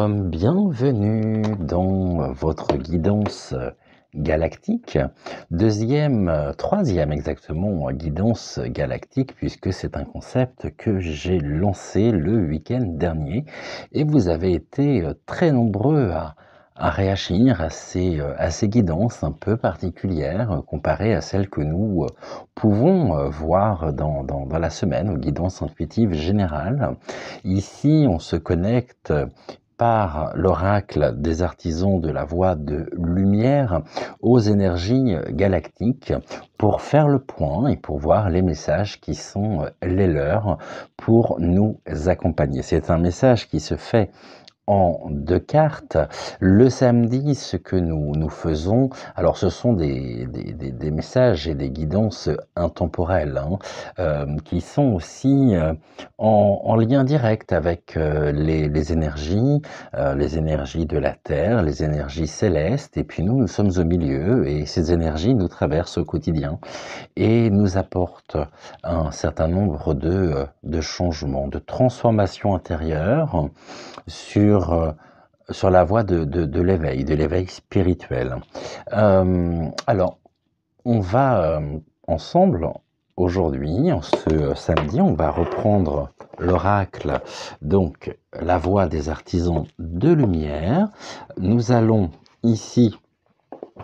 Bienvenue dans votre guidance galactique, troisième exactement guidance galactique, puisque c'est un concept que j'ai lancé le week-end dernier et vous avez été très nombreux à réagir à ces guidances un peu particulières comparées à celles que nous pouvons voir dans la semaine, aux guidances intuitives générales. Ici, on se connecte par l'oracle des artisans de la voie de lumière aux énergies galactiques pour faire le point et pour voir les messages qui sont les leurs pour nous accompagner. C'est un message qui se fait en 2 cartes. Le samedi, ce que nous faisons, alors ce sont des messages et des guidances intemporelles, qui sont aussi en lien direct avec les énergies de la Terre, les énergies célestes, et puis nous sommes au milieu, et ces énergies nous traversent au quotidien et nous apportent un certain nombre de changements, de transformations intérieures sur la voie de l'éveil spirituel. Alors, on va ensemble, aujourd'hui, ce samedi, on va reprendre l'oracle, donc la voie des artisans de lumière. Nous allons ici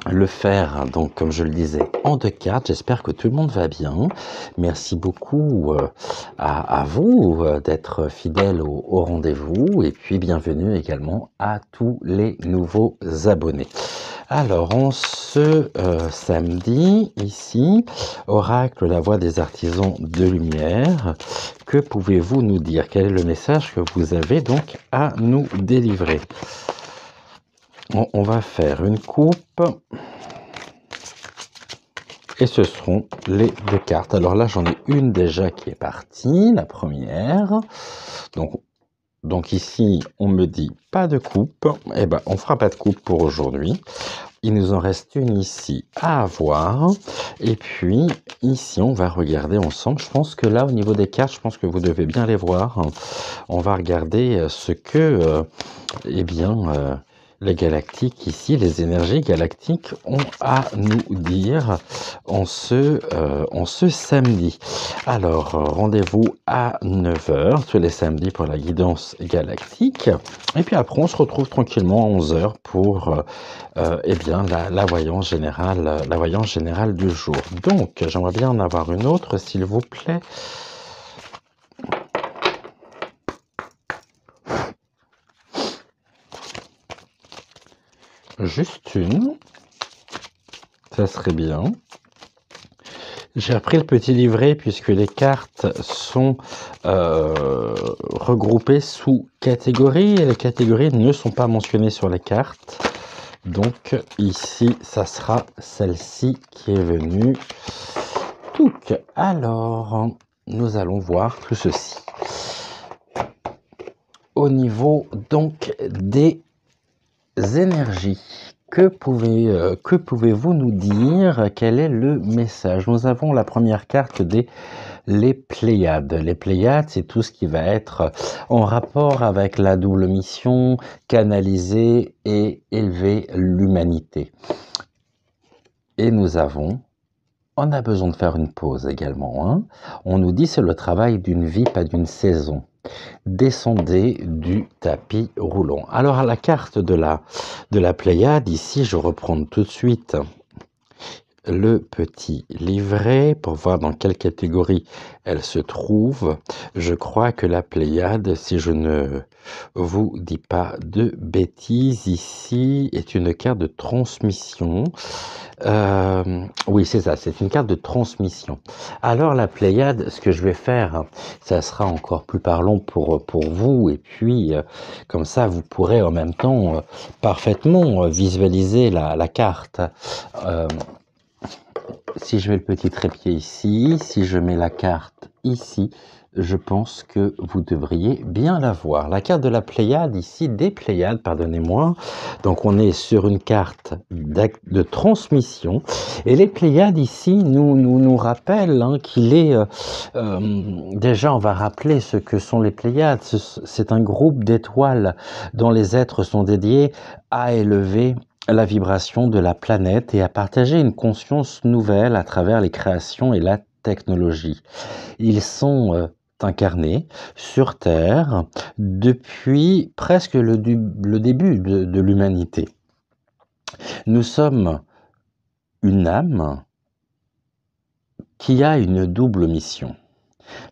le faire, donc comme je le disais, en 2 cartes. J'espère que tout le monde va bien. Merci beaucoup à vous d'être fidèles au rendez-vous, et puis bienvenue également à tous les nouveaux abonnés. Alors, en ce samedi, ici, oracle, la voix des artisans de lumière, que pouvez-vous nous dire? Quel est le message que vous avez donc à nous délivrer? On va faire une coupe et ce seront les 2 cartes. Alors là, j'en ai une déjà qui est partie, la première. Donc ici, on me dit pas de coupe. Eh ben, on fera pas de coupe pour aujourd'hui. Il nous en reste une ici à avoir. Et puis, ici, on va regarder ensemble. Je pense que là, au niveau des cartes, je pense que vous devez bien les voir. On va regarder ce que, les galactiques ici, les énergies galactiques ont à nous dire en ce samedi. Alors, rendez-vous à 9 h tous les samedis pour la guidance galactique. Et puis après, on se retrouve tranquillement à 11 h pour la voyance générale du jour. Donc, j'aimerais bien en avoir une autre, s'il vous plaît. Juste une, ça serait bien. J'ai repris le petit livret puisque les cartes sont regroupées sous catégories et les catégories ne sont pas mentionnées sur les cartes. Donc ici, ça sera celle-ci qui est venue. Alors, nous allons voir tout ceci. Au niveau donc des énergies, que pouvez-vous nous dire? Quel est le message? Nous avons la première carte les Pléiades. Les Pléiades, c'est tout ce qui va être en rapport avec la double mission, canaliser et élever l'humanité. Et nous avons, on a besoin de faire une pause également. On nous dit c'est le travail d'une vie, pas d'une saison. Descendez du tapis roulant. Alors à la carte de la Pléiade, ici je reprends tout de suite le petit livret pour voir dans quelle catégorie elle se trouve. Je crois que la Pléiade, si je ne vous dis pas de bêtises, ici est une carte de transmission. Oui, c'est ça, c'est une carte de transmission. Alors la Pléiade, ce que je vais faire, ça sera encore plus parlant pour vous, et puis comme ça vous pourrez en même temps parfaitement visualiser la carte. Si je mets le petit trépied ici, si je mets la carte ici, je pense que vous devriez bien la voir. La carte de la Pléiade ici, des Pléiades, pardonnez-moi. Donc on est sur une carte de transmission. Et les Pléiades ici nous rappellent qu'il est... déjà, on va rappeler ce que sont les Pléiades. C'est un groupe d'étoiles dont les êtres sont dédiés à élever la vibration de la planète et à partager une conscience nouvelle à travers les créations et la technologie. Ils sont incarnés sur Terre depuis presque le début de l'humanité. Nous sommes une âme qui a une double mission.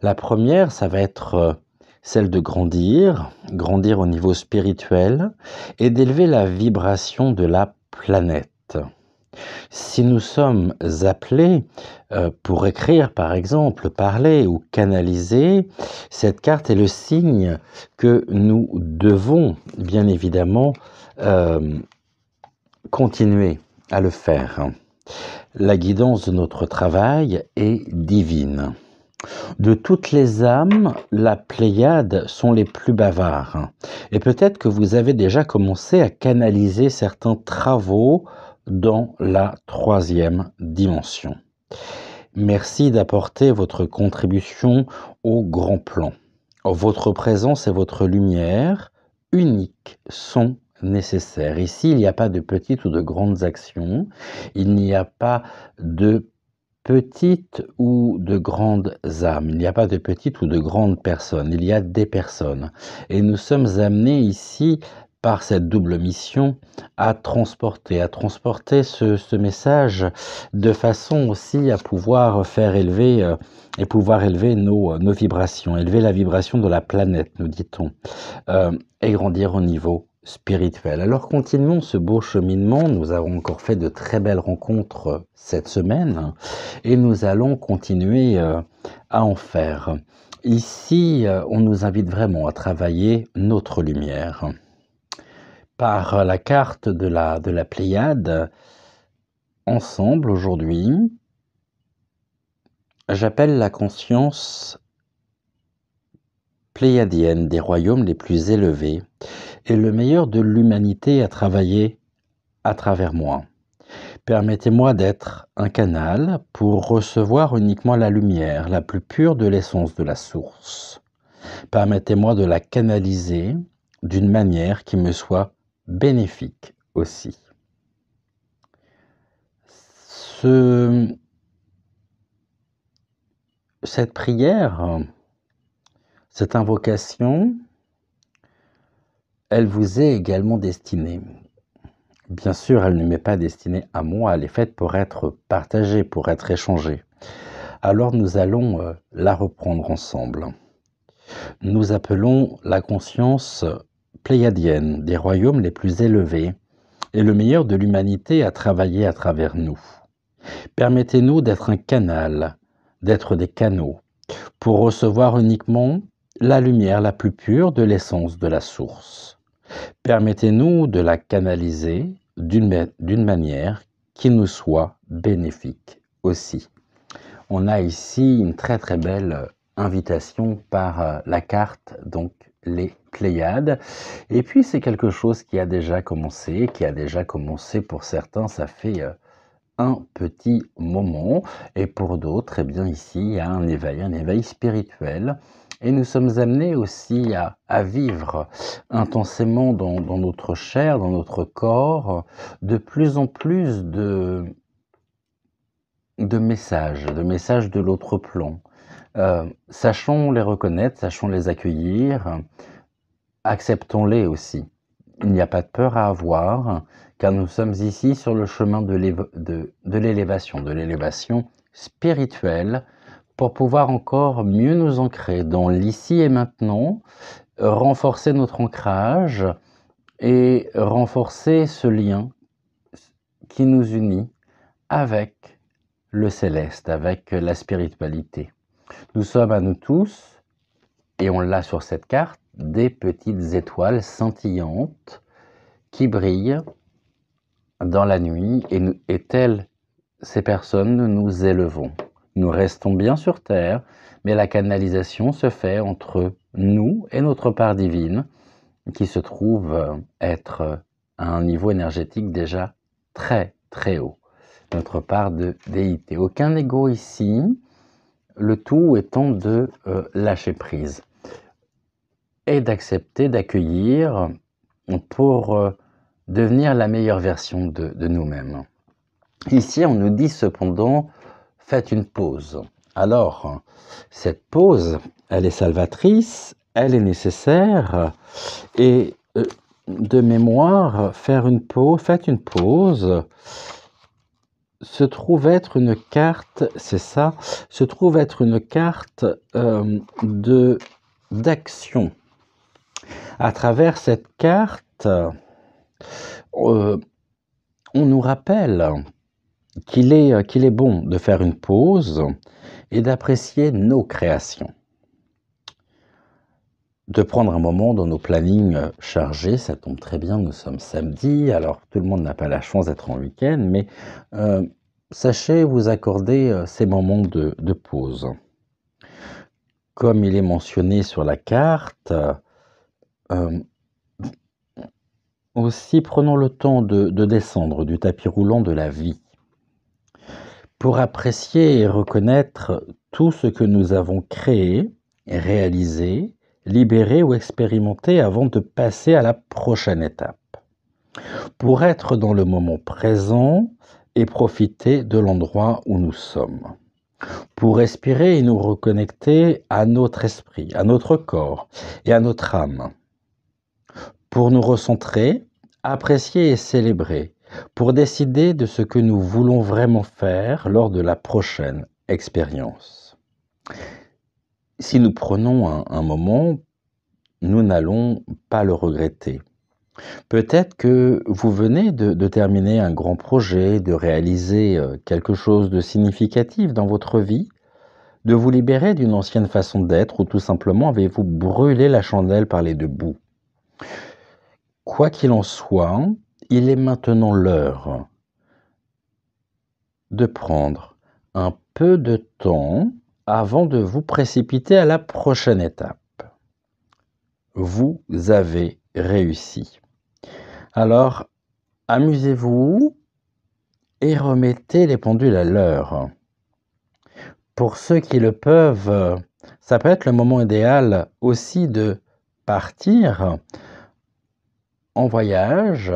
La première, ça va être celle de grandir au niveau spirituel et d'élever la vibration de la planète. Si nous sommes appelés pour écrire, par exemple, parler ou canaliser, cette carte est le signe que nous devons, bien évidemment, continuer à le faire. La guidance de notre travail est divine. De toutes les âmes, la Pléiade sont les plus bavards. Et peut-être que vous avez déjà commencé à canaliser certains travaux dans la 3e dimension. Merci d'apporter votre contribution au grand plan. Votre présence et votre lumière uniques sont nécessaires. Ici, il n'y a pas de petites ou de grandes actions. Il n'y a pas de petites ou de grandes âmes. Il n'y a pas de petites ou de grandes personnes. Il y a des personnes. Et nous sommes amenés ici par cette double mission à transporter ce message de façon aussi à pouvoir faire élever nos vibrations, élever la vibration de la planète, nous dit-on, et grandir au niveau spirituel. Alors continuons ce beau cheminement. Nous avons encore fait de très belles rencontres cette semaine et nous allons continuer à en faire. Ici, on nous invite vraiment à travailler notre lumière. Par la carte de la Pléiade, ensemble aujourd'hui, j'appelle la conscience pléiadienne des royaumes les plus élevés et le meilleur de l'humanité à travailler à travers moi. Permettez-moi d'être un canal pour recevoir uniquement la lumière, la plus pure de l'essence de la source. Permettez-moi de la canaliser d'une manière qui me soit bénéfique aussi. Cette prière, cette invocation, elle vous est également destinée. Bien sûr, elle ne m'est pas destinée à moi, elle est faite pour être partagée, pour être échangée. Alors nous allons la reprendre ensemble. Nous appelons la conscience pléiadienne des royaumes les plus élevés et le meilleur de l'humanité à travailler à travers nous. Permettez-nous d'être un canal, d'être des canaux, pour recevoir uniquement la lumière la plus pure de l'essence de la source. Permettez-nous de la canaliser d'une manière qui nous soit bénéfique aussi. On a ici une très très belle invitation par la carte, donc les Pléiades. Et puis c'est quelque chose qui a déjà commencé pour certains, ça fait un petit moment, et pour d'autres, eh bien ici, il y a un éveil spirituel, et nous sommes amenés aussi à vivre intensément dans notre chair, dans notre corps, de plus en plus de messages de l'autre plan. Sachons les reconnaître, sachons les accueillir, acceptons-les aussi. Il n'y a pas de peur à avoir, car nous sommes ici sur le chemin de l'élévation spirituelle, pour pouvoir encore mieux nous ancrer dans l'ici et maintenant, renforcer notre ancrage et renforcer ce lien qui nous unit avec le céleste, avec la spiritualité. Nous sommes à nous tous, et on l'a sur cette carte, des petites étoiles scintillantes qui brillent dans la nuit, et telles ces personnes, nous nous élevons. Nous restons bien sur Terre, mais la canalisation se fait entre nous et notre part divine, qui se trouve être à un niveau énergétique déjà très très haut, notre part de déité. Aucun ego ici, le tout étant de lâcher prise et d'accepter, d'accueillir pour devenir la meilleure version de nous-mêmes. Ici, on nous dit cependant, faites une pause. Alors, cette pause, elle est salvatrice, elle est nécessaire, et de mémoire, faites une pause, se trouve être une carte, c'est ça, se trouve être une carte d'action. À travers cette carte, on nous rappelle qu'il est bon de faire une pause et d'apprécier nos créations. De prendre un moment dans nos plannings chargés, ça tombe très bien, nous sommes samedi, alors tout le monde n'a pas la chance d'être en week-end, mais sachez vous accorder ces moments de pause. Comme il est mentionné sur la carte, aussi prenons le temps de descendre du tapis roulant de la vie pour apprécier et reconnaître tout ce que nous avons créé, réalisé, libéré ou expérimenté avant de passer à la prochaine étape. Pour être dans le moment présent et profiter de l'endroit où nous sommes. Pour respirer et nous reconnecter à notre esprit, à notre corps et à notre âme. Pour nous recentrer, apprécier et célébrer, pour décider de ce que nous voulons vraiment faire lors de la prochaine expérience. Si nous prenons un moment, nous n'allons pas le regretter. Peut-être que vous venez de terminer un grand projet, de réaliser quelque chose de significatif dans votre vie, de vous libérer d'une ancienne façon d'être ou tout simplement avez-vous brûlé la chandelle par les deux bouts. Quoi qu'il en soit, il est maintenant l'heure de prendre un peu de temps avant de vous précipiter à la prochaine étape. Vous avez réussi. Alors, amusez-vous et remettez les pendules à l'heure. Pour ceux qui le peuvent, ça peut être le moment idéal aussi de partir en voyage,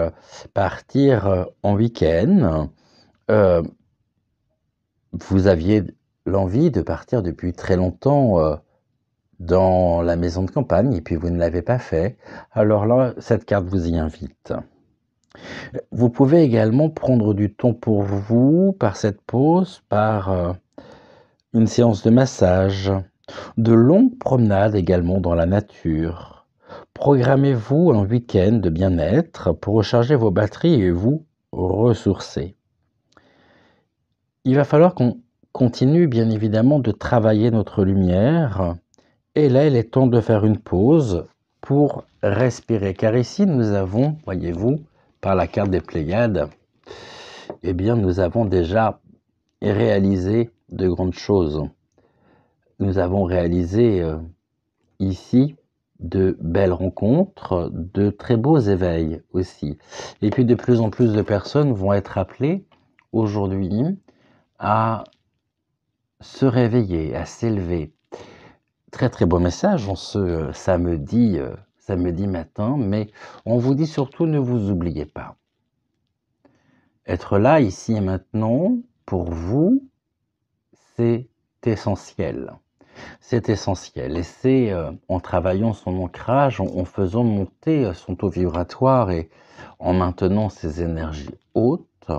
partir en week-end. Vous aviez l'envie de partir depuis très longtemps dans la maison de campagne et puis vous ne l'avez pas fait. Alors là, cette carte vous y invite. Vous pouvez également prendre du temps pour vous par cette pause, par une séance de massage, de longues promenades également dans la nature. Programmez-vous un week-end de bien-être pour recharger vos batteries et vous ressourcer. Il va falloir qu'on continue bien évidemment de travailler notre lumière et là il est temps de faire une pause pour respirer car ici nous avons, voyez-vous, par la carte des Pléiades, eh bien nous avons déjà réalisé de grandes choses. Nous avons réalisé ici de belles rencontres, de très beaux éveils aussi. Et puis de plus en plus de personnes vont être appelées aujourd'hui à se réveiller, à s'élever. Très très beau message en ce samedi matin, mais on vous dit surtout ne vous oubliez pas. Être là, ici et maintenant, pour vous, c'est essentiel. C'est essentiel et c'est en travaillant son ancrage, en faisant monter son taux vibratoire et en maintenant ces énergies hautes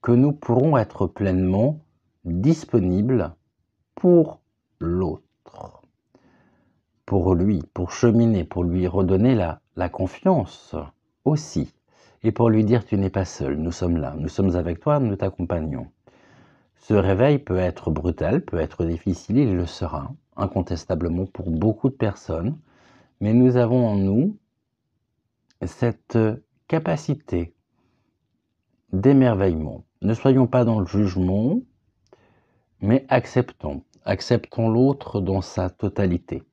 que nous pourrons être pleinement disponibles pour l'autre, pour lui, pour cheminer, pour lui redonner la confiance aussi et pour lui dire tu n'es pas seul, nous sommes là, nous sommes avec toi, nous t'accompagnons. Ce réveil peut être brutal, peut être difficile, il le sera, incontestablement pour beaucoup de personnes, mais nous avons en nous cette capacité d'émerveillement. Ne soyons pas dans le jugement, Mais acceptons l'autre dans sa totalité,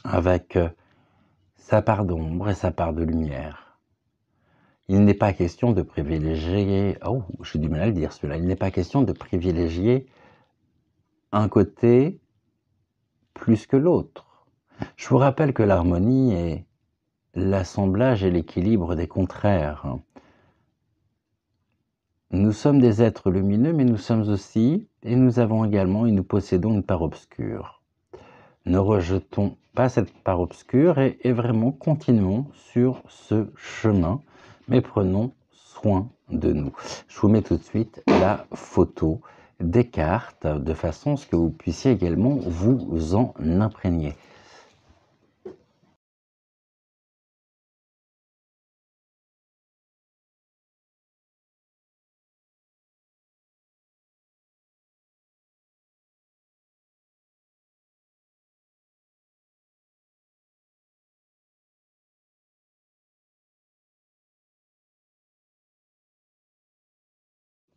avec sa part d'ombre et sa part de lumière. Il n'est pas question de privilégier, oh, j'ai du mal à le dire celui-là, il n'est pas question de privilégier un côté plus que l'autre. Je vous rappelle que l'harmonie est l'assemblage et l'équilibre des contraires. Nous sommes des êtres lumineux, mais nous sommes aussi, et nous avons également, et nous possédons une part obscure. Ne rejetons pas cette part obscure et vraiment continuons sur ce chemin, mais prenons soin de nous. Je vous mets tout de suite la photo des cartes de façon à ce que vous puissiez également vous en imprégner.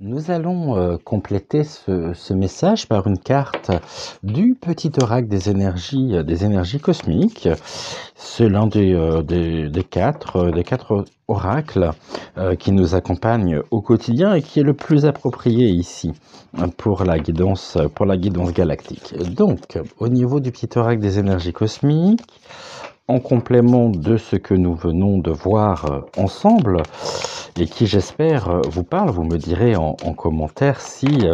Nous allons compléter ce message par une carte du petit oracle des énergies cosmiques. C'est l'un des quatre oracles qui nous accompagnent au quotidien et qui est le plus approprié ici pour la guidance galactique. Donc, au niveau du petit oracle des énergies cosmiques, en complément de ce que nous venons de voir ensemble, et qui j'espère vous parle, vous me direz en commentaire si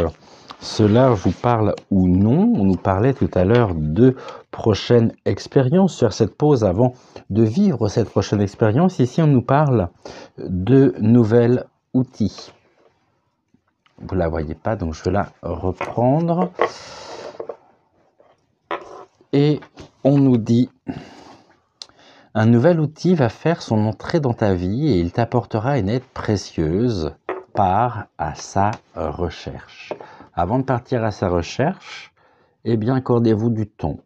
cela vous parle ou non. On nous parlait tout à l'heure de prochaine expérience sur cette pause avant de vivre cette prochaine expérience. Ici on nous parle de nouvel outil. Vous la voyez pas, donc je vais la reprendre. Et on nous dit: un nouvel outil va faire son entrée dans ta vie et il t'apportera une aide précieuse. Pars à sa recherche. Avant de partir à sa recherche, eh bien, accordez-vous du temps.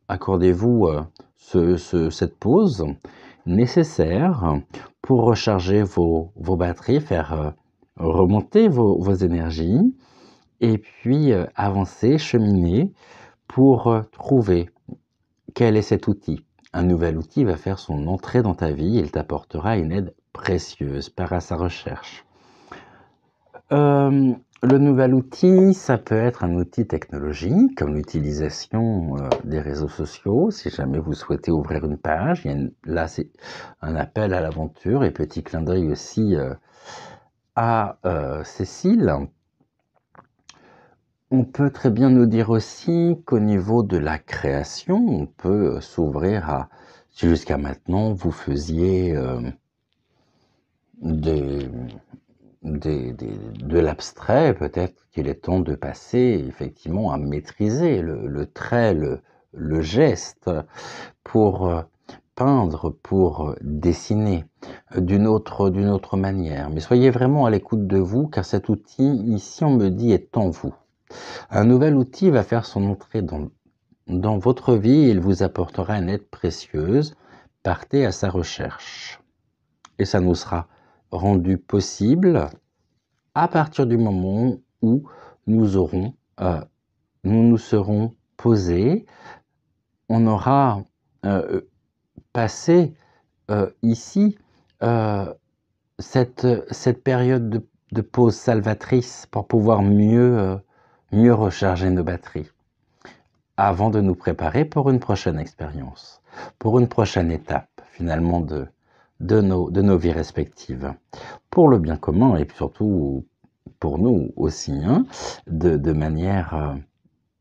Accordez-vous cette pause nécessaire pour recharger vos batteries, faire remonter vos énergies et puis avancer, cheminer pour trouver quel est cet outil. Un nouvel outil va faire son entrée dans ta vie et il t'apportera une aide précieuse. Pars à sa recherche. Le nouvel outil, ça peut être un outil technologique, comme l'utilisation des réseaux sociaux. Si jamais vous souhaitez ouvrir une page, là c'est un appel à l'aventure et petit clin d'œil aussi à Cécile. On peut très bien nous dire aussi qu'au niveau de la création, on peut s'ouvrir à, si jusqu'à maintenant vous faisiez de l'abstrait, peut-être qu'il est temps de passer effectivement à maîtriser le trait, le geste pour peindre, pour dessiner d'une autre manière. Mais soyez vraiment à l'écoute de vous, car cet outil, ici on me dit, est en vous. Un nouvel outil va faire son entrée dans votre vie et il vous apportera une aide précieuse. Partez à sa recherche. Et ça nous sera rendu possible à partir du moment où nous nous serons posés. On aura passé ici cette période de pause salvatrice pour pouvoir mieux recharger nos batteries avant de nous préparer pour une prochaine expérience, pour une prochaine étape finalement de nos vies respectives, pour le bien commun et puis surtout pour nous aussi, hein, de manière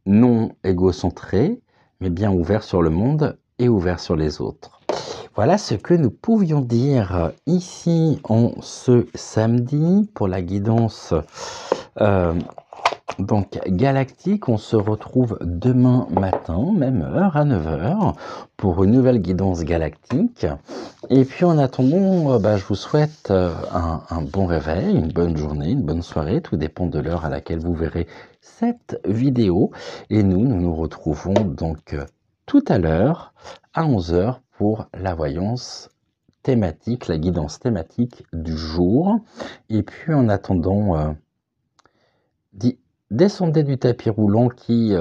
non égocentrée, mais bien ouvert sur le monde et ouvert sur les autres. Voilà ce que nous pouvions dire ici en ce samedi pour la guidance donc galactique. On se retrouve demain matin, même heure, à 9 h, pour une nouvelle guidance galactique. Et puis en attendant, je vous souhaite un bon réveil, une bonne journée, une bonne soirée. Tout dépend de l'heure à laquelle vous verrez cette vidéo. Et nous nous retrouvons donc tout à l'heure à 11 h pour la voyance thématique, la guidance thématique du jour. Et puis en attendant, descendez du tapis roulant qui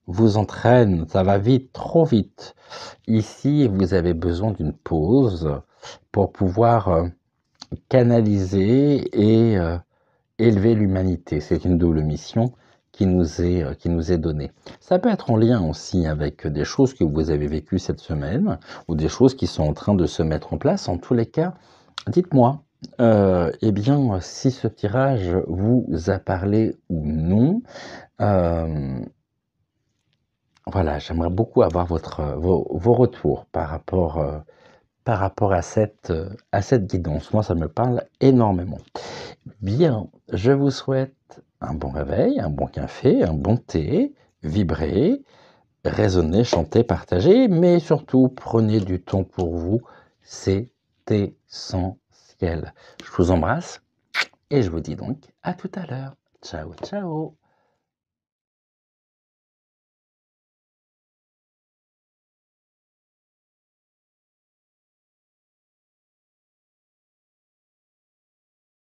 vous entraîne, ça va vite, trop vite. Ici, vous avez besoin d'une pause pour pouvoir canaliser et élever l'humanité. C'est une double mission qui nous est donnée. Ça peut être en lien aussi avec des choses que vous avez vécues cette semaine ou des choses qui sont en train de se mettre en place. En tous les cas, dites-moi, eh bien, si ce tirage vous a parlé ou non. Voilà, j'aimerais beaucoup avoir vos retours par rapport à cette guidance. Moi, ça me parle énormément. Bien, je vous souhaite un bon réveil, un bon café, un bon thé, vibrez, raisonnez, chantez, partagez, mais surtout prenez du temps pour vous, c'est essentiel. Je vous embrasse et je vous dis donc à tout à l'heure. Ciao, ciao.